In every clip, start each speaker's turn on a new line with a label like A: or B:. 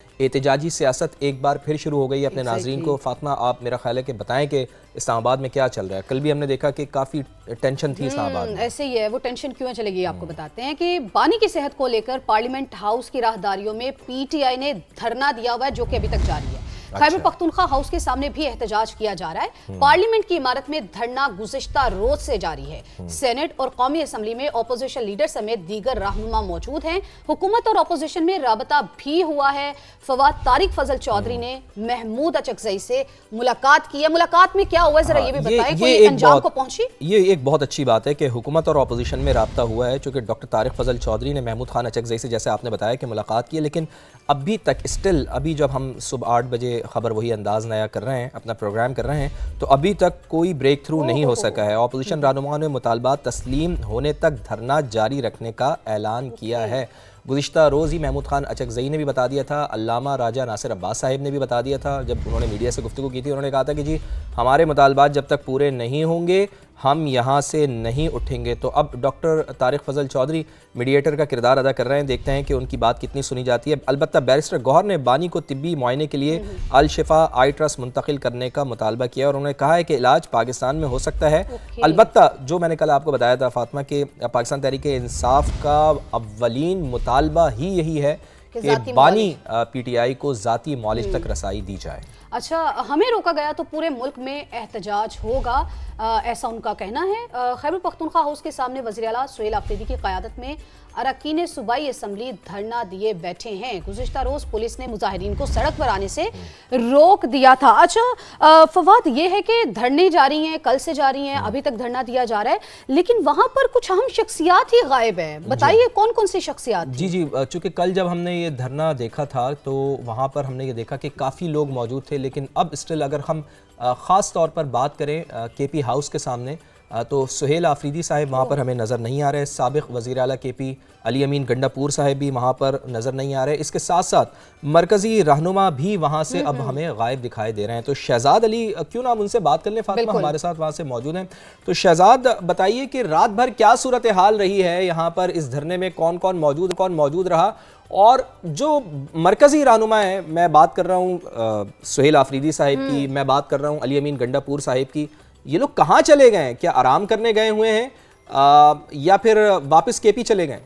A: एहतजाजी सियासत एक बार फिर शुरू हो गई है अपने नाजरीन को। फातिमा, आप मेरा ख्याल है कि बताएं कि इस्लामाबाद में क्या चल रहा है। कल भी हमने देखा कि काफ़ी टेंशन थी इस्लामाबाद में।
B: ऐसे ही है, वो टेंशन क्यों चलेगी आपको बताते हैं कि बानी की सेहत को लेकर पार्लियामेंट हाउस की राहदारियों में पीटीआई ने धरना दिया हुआ है, जो कि अभी तक जारी है। खैबर पख्तूनख्वा हाउस के सामने भी एहतजाज किया जा रहा है। पार्लियामेंट की इमारत में धरना गुज़िश्ता रोज से जारी है। सेनेट और कौमी असम्बली में ऑपोजिशन लीडर समेत दीगर रहनुमा मौजूद हैं। हुकूमत और ऑपोजिशन में राबता भी हुआ है। फवाद तारिक फजल चौधरी ने महमूद अचकजई से मुलाकात की है। मुलाकात में क्या हुआ, जरा ये भी बताएं, कोई अंजाम को पहुंची?
A: ये एक बहुत अच्छी बात है कि हुकूमत और ऑपोजिशन में राबता हुआ है, चूँकि डॉक्टर तारिक फजल चौधरी ने महमूद खान अचकजई से, जैसे आपने बताया, कि मुलाकात की है। लेकिन अभी तक स्टिल, अभी जब हम सुबह 8 बजे खबर वही अंदाज नया कर रहे हैं, अपना प्रोग्राम कर रहे हैं, तो अभी तक कोई ब्रेक थ्रू नहीं हो सका है। ऑपोजिशन रहनुमाओं ने मुतालबात तस्लीम होने तक धरना जारी रखने का ऐलान किया है। गुज़िश्ता रोज़ ही महमूद खान अचकजई ने भी बता दिया था, अल्लामा राजा नासिर अब्बास साहिब ने भी बता दिया था, जब उन्होंने मीडिया से गुफ्तगू की थी, उन्होंने कहा था कि जी हमारे मुतालबात जब तक पूरे नहीं होंगे हम यहाँ से नहीं उठेंगे। तो अब डॉक्टर तारिक फजल चौधरी मीडिएटर का किरदार अदा कर रहे हैं। देखते हैं कि उनकी बात कितनी सुनी जाती है। अलबत्ता बैरिस्टर गौहर ने बानी को तिब्बी मुआयने के लिए अल शिफा आई ट्रस्ट मुंतकिल करने का मुतालबा किया और उन्होंने कहा है कि इलाज पाकिस्तान में हो सकता है। अलबत्ता जो मैंने कल आपको बताया था फातिमा, कि पाकिस्तान तहरीक इंसाफ का अव्वलीन मुतालबा ही यही है कि बानी पीटीआई को ज़ाती मौलिज तक रसाई दी जाए।
B: अच्छा, हमें रोका गया तो पूरे मुल्क में एहतजाज होगा, ऐसा उनका कहना है। खैबर पख्तूनख्वा हाउस के सामने वज़ीर आला सुहेल आफरीदी की क़यादत में अरकान सूबाई असम्बली धरना दिए बैठे हैं। गुज़िश्ता रोज़ पुलिस ने मुजाहिरीन को सड़क पर आने से रोक दिया था। अच्छा फवाद, ये है कि धरने जारी हैं, कल से जारी हैं, अभी तक धरना दिया जा रहा है, लेकिन वहाँ पर कुछ अहम शख्सियात ही गायब है। बताइए कौन कौन सी शख्सियात?
A: जी, चूँकि कल जब हमने ये धरना देखा था तो वहाँ पर हमने ये देखा कि काफ़ी लोग मौजूद थे, लेकिन अब स्टिल अगर हम ख़ास तौर पर बात करें केपी हाउस के सामने, तो सुहेल आफरीदी साहब वहाँ पर हमें नज़र नहीं आ रहे। साबिक़ वज़ीर आला केपी अली अमीन गंडापुर साहब भी वहाँ पर नज़र नहीं आ रहे। इसके साथ साथ मरकज़ी रहनुमा भी वहाँ से अब हमें गायब दिखाई दे रहे हैं। तो शहजाद अली, क्यों ना हम उनसे बात कर लें, फातिमा हमारे साथ वहाँ से मौजूद हैं। तो शहजाद, बताइए कि रात भर क्या सूरत हाल रही है यहाँ पर, इस धरने में कौन कौन मौजूद रहा, और जो मरकज़ी रहनुमा है, मैं बात कर रहा हूँ सुहेल आफरीदी साहिब की, मैं बात कर रहा हूँ अली अमीन गंडापुर साहिब की, ये लोग कहाँ चले गए हैं? क्या आराम करने गए हुए हैं या फिर वापस केपी चले गए?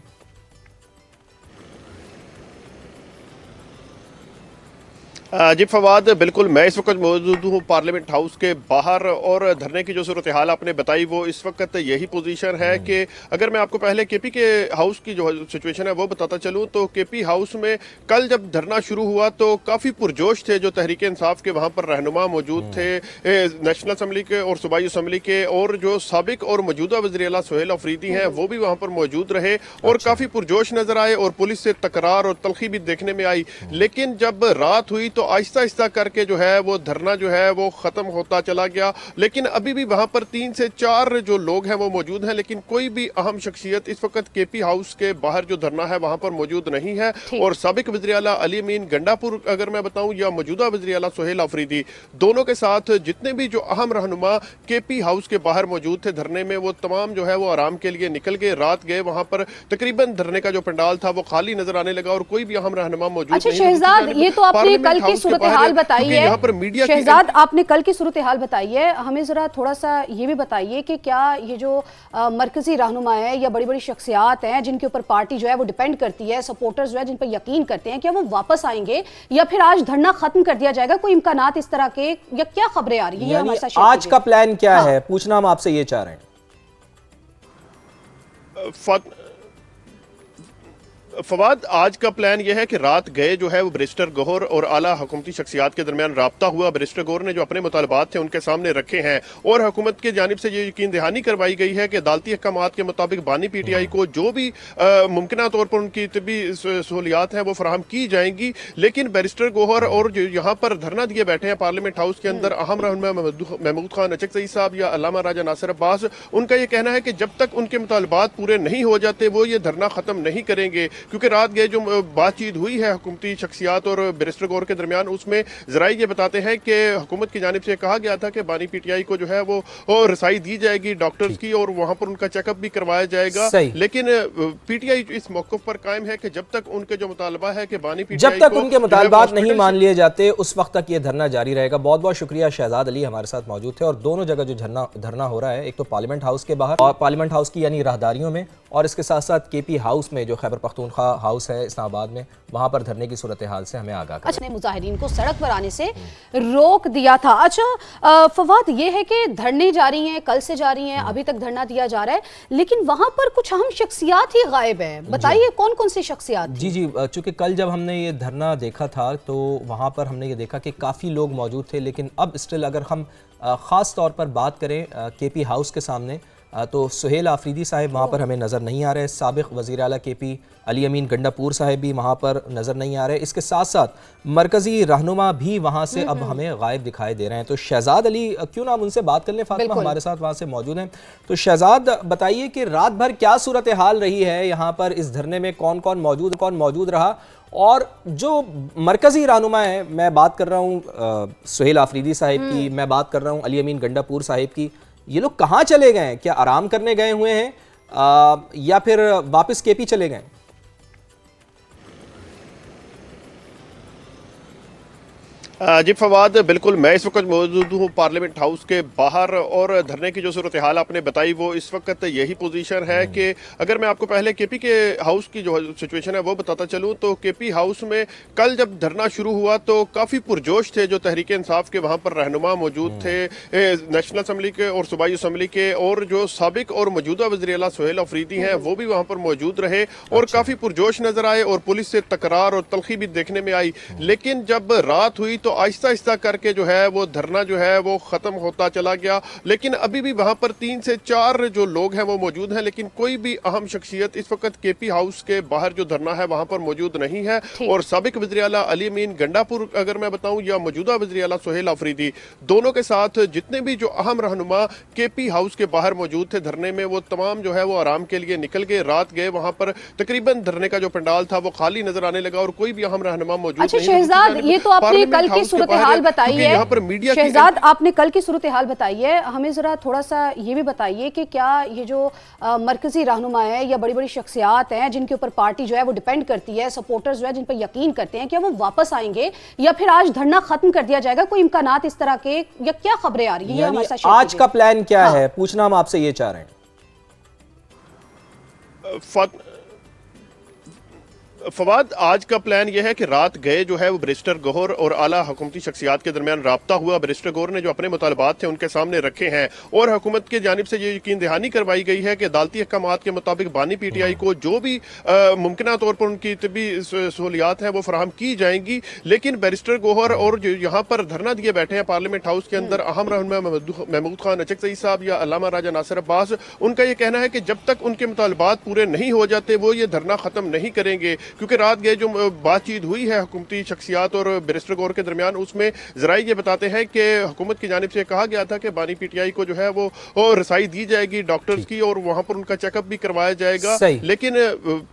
C: जी फवाद, बिल्कुल मैं इस वक्त मौजूद हूँ पार्लियामेंट हाउस के बाहर, और धरने की जो सूरत हाल आपने बताई वो इस वक्त यही पोजीशन है कि अगर मैं आपको पहले केपी के हाउस की जो सिचुएशन है वो बताता चलूँ, तो केपी हाउस में कल जब धरना शुरू हुआ तो काफ़ी पुरजोश थे जो तहरीक इंसाफ के वहाँ पर रहनुमा मौजूद थे, नेशनल असम्बली के और सूबाई असम्बली के, और जो साबिक और मौजूदा वज़ीर आला सुहेल अफरीदी हैं वो भी वहाँ पर मौजूद रहे और काफ़ी पुरजोश नजर आए और पुलिस से तकरार और तलखी भी देखने में आई। लेकिन जब रात हुई तो आहिस्ता आहिस्ता करके जो है वो धरना जो है वो खत्म होता चला गया। लेकिन अभी भी वहां पर 3 से 4 जो लोग हैं वो मौजूद हैं, लेकिन कोई भी अहम शख्सियत इस वक्त केपी हाउस के बाहर जो धरना है वहां पर मौजूद नहीं है। और साबिक वज़ीर आला अली अमीन गंडापुर अगर मैं बताऊं, या मौजूदा वज़ीर आला सुहेल अफरीदी, दोनों के साथ जितने भी जो अहम रहनुमा केपी हाउस के बाहर मौजूद थे धरने में, वो तमाम जो है वो आराम के लिए निकल गए, रात गए। वहां पर तकरीबन धरने का जो पंडाल था वो खाली नजर आने लगा और कोई भी अहम रहनुमा मौजूद नहीं।
B: शहजाद, ये तो आपने कल की सूरत हाल बताई है। यहाँ पर मीडिया, शहजाद आपने कल की सूरत हाल बताई है, हमें जरा थोड़ा सा ये भी बताइए कि क्या ये जो मरकजी रहनुमा है या बड़ी बड़ी शख्सियात हैं जिनके ऊपर पार्टी जो है वो डिपेंड करती है, सपोर्टर्स जो है जिन पर यकीन करते हैं, क्या वो वापस आएंगे या फिर आज धरना खत्म कर दिया जाएगा? कोई इम्कानात इस तरह के, या क्या खबरें आ रही है?
A: आज का प्लान क्या है, पूछना हम आपसे ये चाह रहे हैं।
C: फवाद, आज का प्लान यह है कि रात गए जो है वो बैरिस्टर गौहर और आला हुकूमती शख्सियात के दरमियान राब्ता हुआ। बैरिस्टर गौहर ने जो अपने मुतालबात थे उनके सामने रखे हैं और हुकूमत की जानिब से ये यकीन दहानी करवाई गई है कि अदालती अहकामात के मुताबिक बानी पीटीआई को जो भी मुमकिन तौर पर उनकी तबी सहूलियात हैं वो फराहम की जाएंगी। लेकिन बैरिस्टर गौहर और जो यहाँ पर धरना दिए बैठे हैं पार्लियामेंट हाउस के अंदर अहम रहनुमा महमूद खान अचकजई साहब या अल्लामा राजा नासिर अब्बास, उनका ये कहना है कि जब तक उनके मुतालबात पूरे नहीं हो जाते वो ये धरना खत्म नहीं करेंगे। क्योंकि रात गए जो बातचीत हुई है हुकूमती शख्सियात और बैरिस्टर गौहर के दरमियान, उसमें जराई ये बताते हैं कि हुकूमत की जानिब से कहा गया था कि बानी पीटीआई को जो है वो रसाई दी जाएगी डॉक्टर्स की और वहां पर उनका चेकअप भी करवाया जाएगा। लेकिन पीटीआई इस मौक़िफ़ पर कायम है कि जब तक उनके जो मुतालबा है कि बानी पीटीआई
A: जब तक उनके मुतालबात नहीं मान लिए जाते उस वक्त तक ये धरना जारी रहेगा। बहुत बहुत शुक्रिया, शहजाद अली हमारे साथ मौजूद थे। और दोनों जगह जो धरना हो रहा है, एक तो पार्लियामेंट हाउस के बाहर और पार्लियामेंट हाउस की यानी राहदारियों में, और इसके साथ साथ केपी हाउस में जो खैबर पख्तूनख्वा हाउस है इस्लामाबाद में, वहां पर धरने की सूरत हाल से हमें आगाह
B: अच्छा, मुजाहिरीन को सड़क पर आने से रोक दिया था। अच्छा फवाद, ये है कि धरने जारी हैं, कल से जारी हैं, अभी तक धरना दिया जा रहा है, लेकिन वहां पर कुछ अहम शख्सियात ही गायब है। बताइए कौन कौन सी शख्सियात?
A: जी, चूंकि कल जब हमने ये धरना देखा था तो वहां पर हमने ये देखा कि काफ़ी लोग मौजूद थे, लेकिन अब स्टिल अगर हम ख़ास तौर पर बात करें केपी हाउस के सामने, तो सुहेल आफरीदी साहब वहाँ पर हमें नज़र नहीं आ रहे। साबिक़ वज़ीर आला केपी अली अमीन गंडापुर साहब भी वहाँ पर नज़र नहीं आ रहे। इसके साथ साथ मरकज़ी रहनुमा भी वहाँ से अब हमें गायब दिखाई दे रहे हैं। तो शहजाद अली, क्यों ना हम उनसे बात कर लें, फातिमा हमारे साथ वहाँ से मौजूद हैं। तो शहजाद, बताइए कि रात भर क्या सूरत हाल रही है यहाँ पर, इस धरने में कौन कौन मौजूद रहा, और जो मरकज़ी रहनुमा है, मैं बात कर रहा हूँ सुहेल आफरीदी साहब की, मैं बात कर रहा हूँ अली अमीन गंडापुर साहब की, ये लोग कहाँ चले गए हैं? क्या आराम करने गए हुए हैं या फिर वापस केपी चले गए?
C: जी फवाद, बिल्कुल मैं इस वक्त मौजूद हूँ पार्लियामेंट हाउस के बाहर, और धरने की जो सूरत हाल आपने बताई वो इस वक्त यही पोजीशन है कि अगर मैं आपको पहले केपी के हाउस की जो सिचुएशन है वो बताता चलूँ, तो केपी हाउस में कल जब धरना शुरू हुआ तो काफ़ी पुरजोश थे जो तहरीक इंसाफ के वहाँ पर रहनुमा मौजूद थे, नेशनल असम्बली के और सूबाई असम्बली के, और जो साबिक और मौजूदा वज़ीर आला सुहेल अफरीदी हैं वो भी वहाँ पर मौजूद रहे और काफ़ी पुरजोश नजर आए और पुलिस से तकरार और तलखी भी देखने में आई। लेकिन जब रात हुई तो आहिस्ता आहिस्ता करके जो है वो धरना जो है वो खत्म होता चला गया। लेकिन अभी भी वहां पर 3 से 4 जो लोग हैं वो मौजूद हैं, लेकिन कोई भी अहम शख्सियत इस वक्त केपी हाउस के बाहर जो धरना है वहां पर मौजूद नहीं है। और साबिक वज़ीर आला अली अमीन गंडापुर अगर मैं बताऊं, या मौजूदा वज़ीर आला सुहेल अफरीदी, दोनों के साथ जितने भी जो अहम रहनुमा केपी हाउस के बाहर मौजूद थे धरने में, वो तमाम जो है वो आराम के लिए निकल गए। रात गए वहां पर तकरीबन धरने का जो पंडाल था वो खाली नजर आने लगा और कोई भी अहम रहनुमा मौजूद नहीं।
B: शहजाद, ये तो आपने कल की सूरत हाल बताई है, यहाँ पर मीडिया शहजाद आपने कल की सूरत हाल बताई है, हमें जरा थोड़ा सा ये भी बताइए कि क्या ये जो मरकजी रहनुमा है या बड़ी बड़ी शख्सियात हैं जिनके ऊपर पार्टी जो है वो डिपेंड करती है, सपोर्टर्स जो है जिन पर यकीन करते हैं, क्या वो वापस आएंगे या फिर आज धरना खत्म कर दिया जाएगा? कोई इम्कानात इस तरह के, या क्या खबरें आ रही है?
A: आज का प्लान क्या है, पूछना हम आपसे ये चाह रहे हैं।
C: फवाद, आज का प्लान यह है कि रात गए जो है वो बैरिस्टर गौहर और आला हुकूमती शख्सियात के दरमियान राब्ता हुआ। बैरिस्टर गौहर ने जो अपने मुतालबात थे उनके सामने रखे हैं और हुकूमत की जानिब से ये यकीन दहानी करवाई गई है कि अदालती अहकामात के मुताबिक बानी पीटीआई को जो भी मुमकिन तौर पर उनकी तबी सहूलियात हैं वो फराहम की जाएंगी। लेकिन बैरिस्टर गौहर और जो यहाँ पर धरना दिए बैठे हैं पार्लियामेंट हाउस के अंदर अहम रहनुमा महमूद खान अचकज़ई साहब या अल्लामा राजा नासिर अब्बास, उनका ये कहना है कि जब तक उनके मुतालबात पूरे नहीं हो जाते वो ये धरना खत्म नहीं करेंगे, क्योंकि रात गए जो बातचीत हुई है हुकूमती शख्सियात और बैरिस्टर गौहर के दरमियान, उसमें जराई ये बताते हैं कि हुकूमत की जानिब से कहा गया था कि बानी पीटीआई को जो है वो रसाई दी जाएगी डॉक्टर्स की और वहां पर उनका चेकअप भी करवाया जाएगा। लेकिन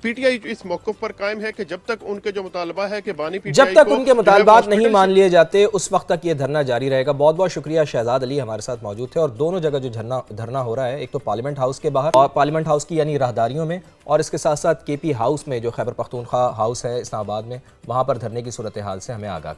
C: पीटीआई इस मौक़िफ़ पर कायम है कि जब तक उनके जो मुतालबा है कि बानी पीटीआई
A: जब तक उनके मुतालबात नहीं मान लिए जाते उस वक्त तक ये धरना जारी रहेगा। बहुत बहुत शुक्रिया, शहजाद अली हमारे साथ मौजूद थे। और दोनों जगह जो धरना हो रहा है, एक तो पार्लियामेंट हाउस के बाहर और पार्लियामेंट हाउस की यानी राहदारियों में, और इसके साथ साथ केपी हाउस में जो खैबर पख्तूनख्वा हाउस है इस्लामाबाद में, वहां पर धरने की सूरत हाल से हमें आगाह